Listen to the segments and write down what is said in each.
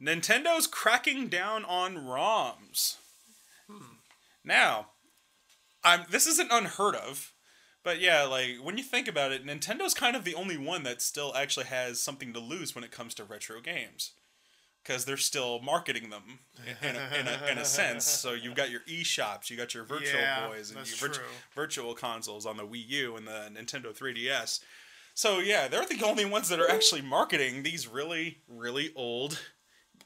Nintendo's cracking down on ROMs. Now, this isn't unheard of, but yeah, like, when you think about it, Nintendo's kind of the only one that still actually has something to lose when it comes to retro games. Because they're still marketing them in a sense. So you've got your eShops, you got your Virtual Boys, and your virtual consoles on the Wii U and the Nintendo 3DS. So yeah, they're the only ones that are actually marketing these really, really old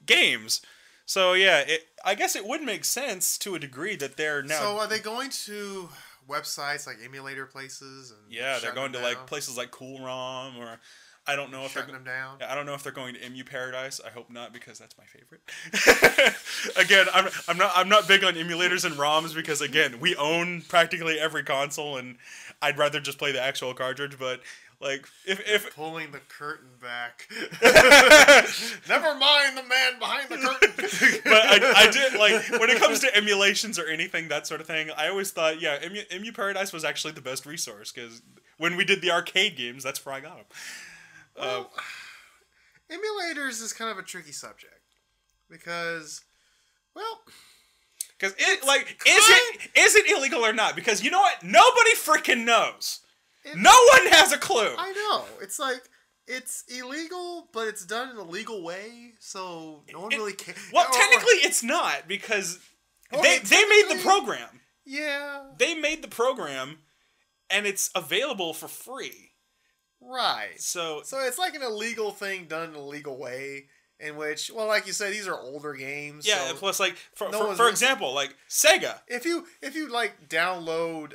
games. So yeah, I guess it would make sense to a degree that they're now... So are they going to websites like emulator places? And yeah, they're going to like places like CoolROM, or... I don't know if shutting them down. I don't know if they're going to Emu Paradise. I hope not, because that's my favorite. Again, I'm not big on emulators and ROMs because, again, we own practically every console, and I'd rather just play the actual cartridge. But like, if pulling the curtain back, never mind the man behind the curtain. But I did, like, when it comes to emulations or anything, that sort of thing, I always thought, yeah, Emu Paradise was actually the best resource, because when we did the arcade games, that's where I got them. Well, emulators is kind of a tricky subject because, well, because is it illegal or not? Because you know what, nobody freaking knows. No one has a clue. I know. It's like it's illegal, but it's done in a legal way, so no one really cares. Well, technically, it's not because they made the program. Yeah, they made the program, and it's available for free. Right. So it's like an illegal thing done in a legal way, in which, well, like you said, these are older games. Yeah. So plus, like for example, like Sega. If you like download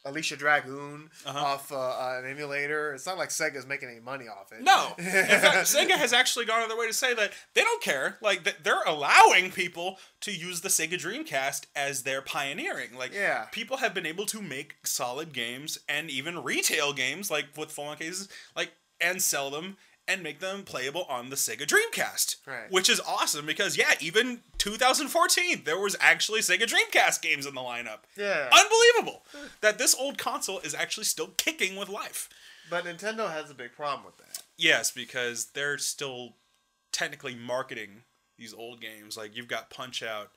Alicia Dragoon off an emulator, it's not like Sega's making any money off it. No. In fact, Sega has actually gone out of their way to say that they don't care. Like, they're allowing people to use the Sega Dreamcast as their pioneering. Like, people have been able to make solid games and even retail games, like with full-on cases, like, and sell them and make them playable on the Sega Dreamcast. Right. Which is awesome because, yeah, even 2014, there was actually Sega Dreamcast games in the lineup. Yeah. Unbelievable that this old console is actually still kicking with life. But Nintendo has a big problem with that. Yes, because they're still technically marketing these old games. Like, you've got Punch-Out,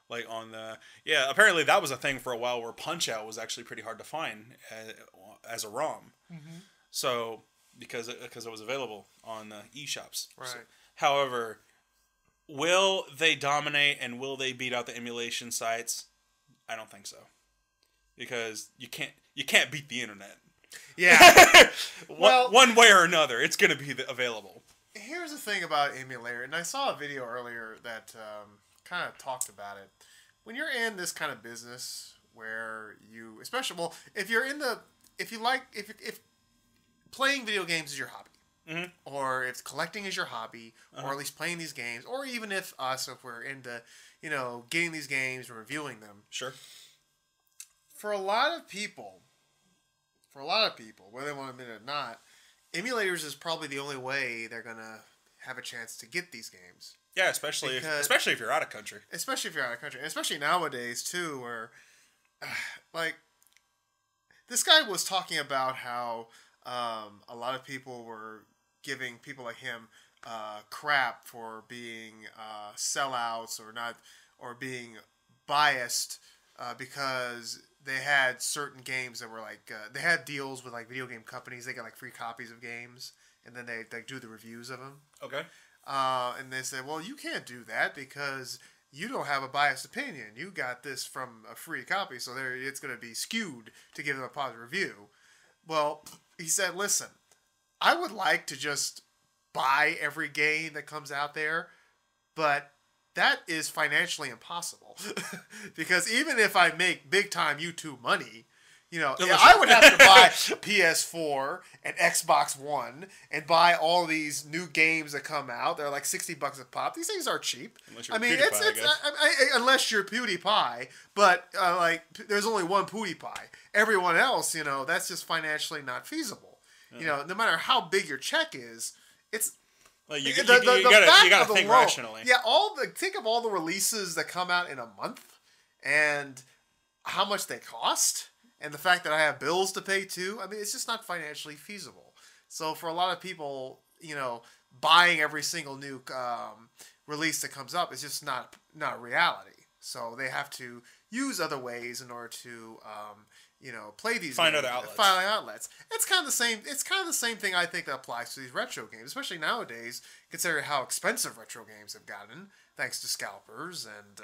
like, on the... Yeah, apparently that was a thing for a while where Punch-Out was actually pretty hard to find as a ROM. Mm-hmm. So... Because it was available on eShops. Right. So, however, will they dominate and will they beat out the emulation sites? I don't think so. Because you can't beat the internet. Yeah. one way or another, it's going to be available. Here's the thing about emulator, and I saw a video earlier that kind of talked about it. When you're in this kind of business where you, especially, well, if playing video games is your hobby, mm-hmm. or if collecting is your hobby, or at least playing these games, or even if we're into, getting these games and reviewing them. Sure. For a lot of people, whether they want to admit it or not, emulators is probably the only way they're gonna have a chance to get these games. Yeah, especially if you're out of country. Especially if you're out of country, and especially nowadays too, where, like, this guy was talking about how. A lot of people were giving people like him crap for being sellouts or being biased because they had certain games that were like they had deals with like video game companies. They got like free copies of games, and then they do the reviews of them. Okay. And they said, well, you can't do that because you don't have a biased opinion. You got this from a free copy, so it's going to be skewed to give them a positive review. Well, he said, listen, I would like to just buy every game that comes out there, but that is financially impossible. Because even if I make big-time YouTube money, I would have to buy PS4 and Xbox One and buy all these new games that come out. They're like $60 a pop. These things are cheap. Unless you're PewDiePie, but there's only one PewDiePie. Everyone else, that's just financially not feasible. Yeah. No matter how big your check is, it's you gotta think rationally. Yeah, think of all the releases that come out in a month and how much they cost. And the fact that I have bills to pay too, I mean, it's just not financially feasible. So for a lot of people, buying every single new release that comes up is just not reality. So they have to use other ways in order to play these find games, other outlets. find other outlets. It's kind of the same. It's kind of the same thing I think that applies to these retro games, especially nowadays, considering how expensive retro games have gotten, thanks to scalpers and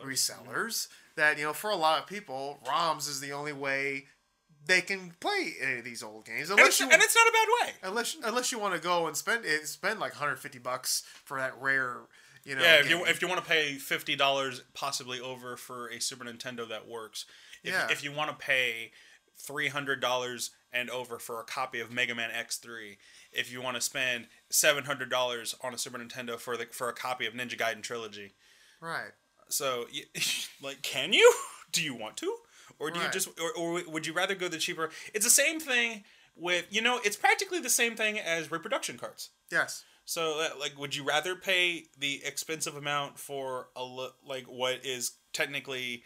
resellers. That for a lot of people, ROMs is the only way they can play any of these old games. And it's not a bad way. Unless you want to go and spend like $150 for that rare. Yeah, if you want to pay $50 possibly over for a Super Nintendo that works. If you want to pay $300 and over for a copy of Mega Man X3, if you want to spend $700 on a Super Nintendo for a copy of Ninja Gaiden Trilogy. Right. So, can you? Do you want to? Or do you Right. just or would you rather go the cheaper? It's the same thing with, it's practically the same thing as reproduction cards. Yes. So, would you rather pay the expensive amount for what is technically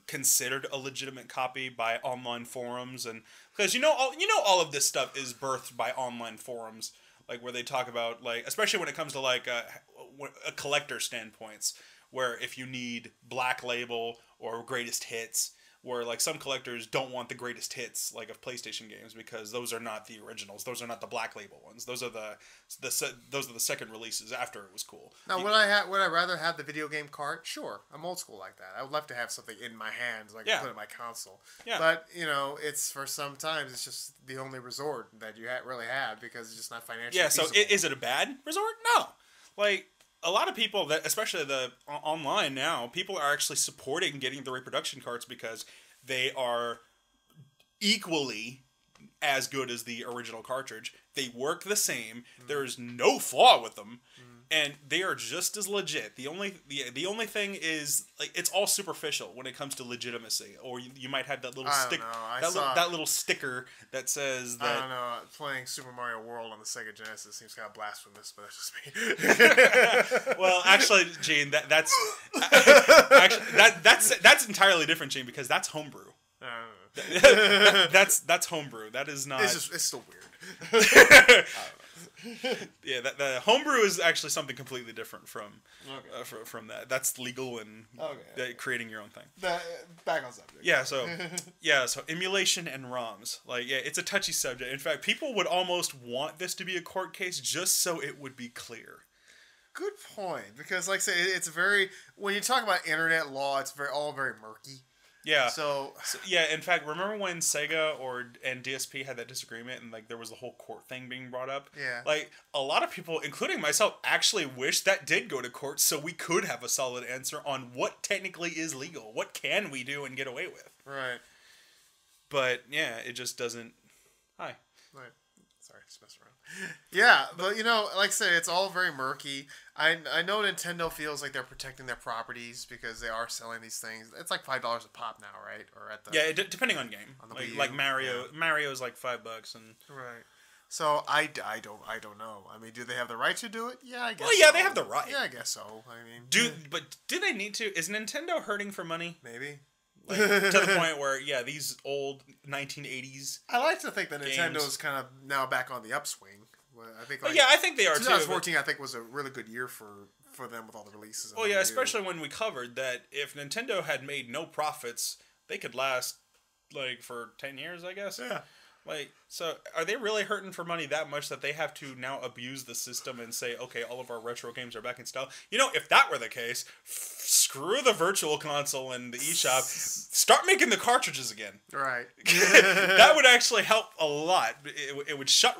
considered a legitimate copy by online forums, and because all of this stuff is birthed by online forums, where they talk about especially when it comes to a collector standpoints, where if you need Black Label or greatest hits. Where some collectors don't want the greatest hits of PlayStation games because those are not the originals. Those are not the Black Label ones. Those are the second releases after it was cool. Now, would I rather have the video game cart? Sure, I'm old school like that. I would love to have something in my hands, put it in my console. Yeah. But it's for sometimes it's just the only resort that you really have because it's just not financially. Yeah. So feasible. is it a bad resort? No. A lot of people that, especially online now, people are actually supporting getting the reproduction carts because they are equally as good as the original cartridge. They work the same. Mm-hmm. There is no flaw with them, and they are just as legit. The only thing is it's all superficial when it comes to legitimacy. Or you might have that little stick, that little sticker that says that. I don't know. Playing Super Mario World on the Sega Genesis seems kind of blasphemous, but that's just me. Well, actually, Gene, that's that's entirely different, Gene, because that's homebrew. That's homebrew. That is not. It's still weird. Yeah, the homebrew is actually something completely different from that. That's legal and creating your own thing. Back on subject. Yeah, so emulation and ROMs, it's a touchy subject. In fact, people would almost want this to be a court case just so it would be clear. Good point, because like I say, it's when you talk about internet law, it's all very murky. Yeah. So in fact, remember when Sega and DSP had that disagreement and there was the whole court thing being brought up? Yeah. A lot of people, including myself, actually wish that did go to court so we could have a solid answer on what technically is legal. What can we do and get away with? Right. But yeah, it just doesn't. Hi. Right. Sorry, just messing around. Yeah, but like I say, it's all very murky. I know Nintendo feels like they're protecting their properties because they are selling these things. It's like $5 a pop now, right? Or at the depending on game. On the Wii U, like Mario, Mario's like $5 and right. So I don't know. I mean, do they have the right to do it? Yeah, I guess. Well, yeah, so. they have the right. Yeah, I guess so. I mean, do they need to? Is Nintendo hurting for money? Maybe. To the point where these old 1980s. I like to think that games. Nintendo's kind of now back on the upswing. I think. I think they are 2014, too. I think, was a really good year for them with all the releases. Well, especially when we covered that if Nintendo had made no profits, they could last for 10 years, I guess. Yeah. So are they really hurting for money that much that they have to now abuse the system and say, okay, all of our retro games are back in style? If that were the case, screw the virtual console and the eShop. Start making the cartridges again. Right. That would actually help a lot. It would shut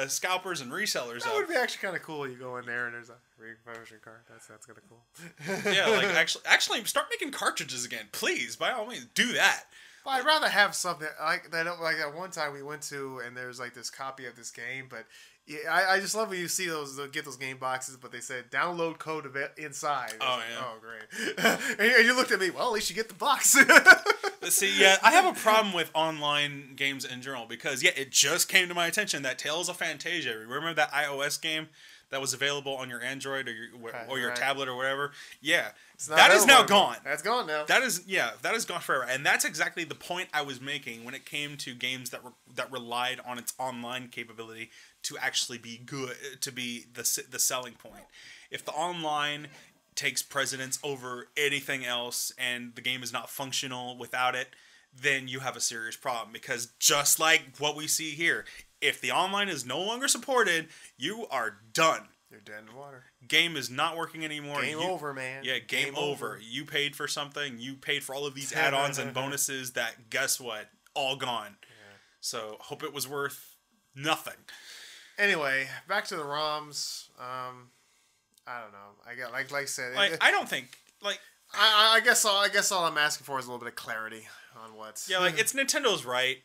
scalpers and resellers up. That would be actually kind of cool. You go in there and there's a reversion card. That's kind of cool. Yeah, actually start making cartridges again. Please, by all means, do that. Well, I'd rather have something like that. Like at one time we went to, and there's this copy of this game, but I just love when you see get those game boxes, but they said download code of it inside. Oh yeah. Oh great. And you looked at me. Well, at least you get the box. See, yeah, I have a problem with online games in general because it just came to my attention that Tales of Phantasia. Remember that iOS game that was available on your Android or your Right. tablet or whatever. Yeah, It's not that is now available gone. anymore. That's gone now. That is gone forever. And that's exactly the point I was making when it came to games that relied on its online capability to actually be good, to be the selling point. If the online takes precedence over anything else and the game is not functional without it, then you have a serious problem. Because just like what we see here, if the online is no longer supported, you are done. You're dead in the water. Game is not working anymore. Game over, man. Yeah, game over. You paid for something. You paid for all of these add-ons and bonuses that, guess what? All gone. Yeah. So, hope it was worth nothing. Anyway, back to the ROMs. I don't know. I got like I said. I don't think I guess all I'm asking for is a little bit of clarity on what's. Yeah, it's Nintendo's right,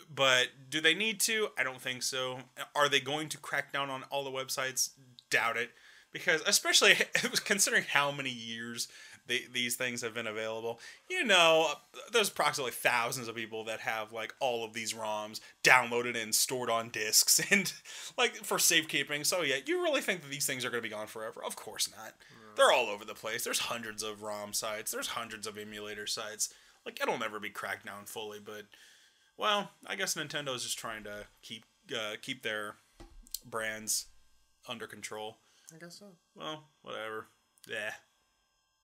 but do they need to? I don't think so. Are they going to crack down on all the websites? Doubt it, because especially considering how many years these things have been available. There's approximately thousands of people that have like all of these ROMs downloaded and stored on discs and like for safekeeping. So yeah, you really think that these things are going to be gone forever? Of course not. They're all over the place. There's hundreds of ROM sites. There's hundreds of emulator sites. Like, it'll never be cracked down fully, but, well, I guess Nintendo's just trying to keep their brands under control. I guess so. Well, whatever. Yeah.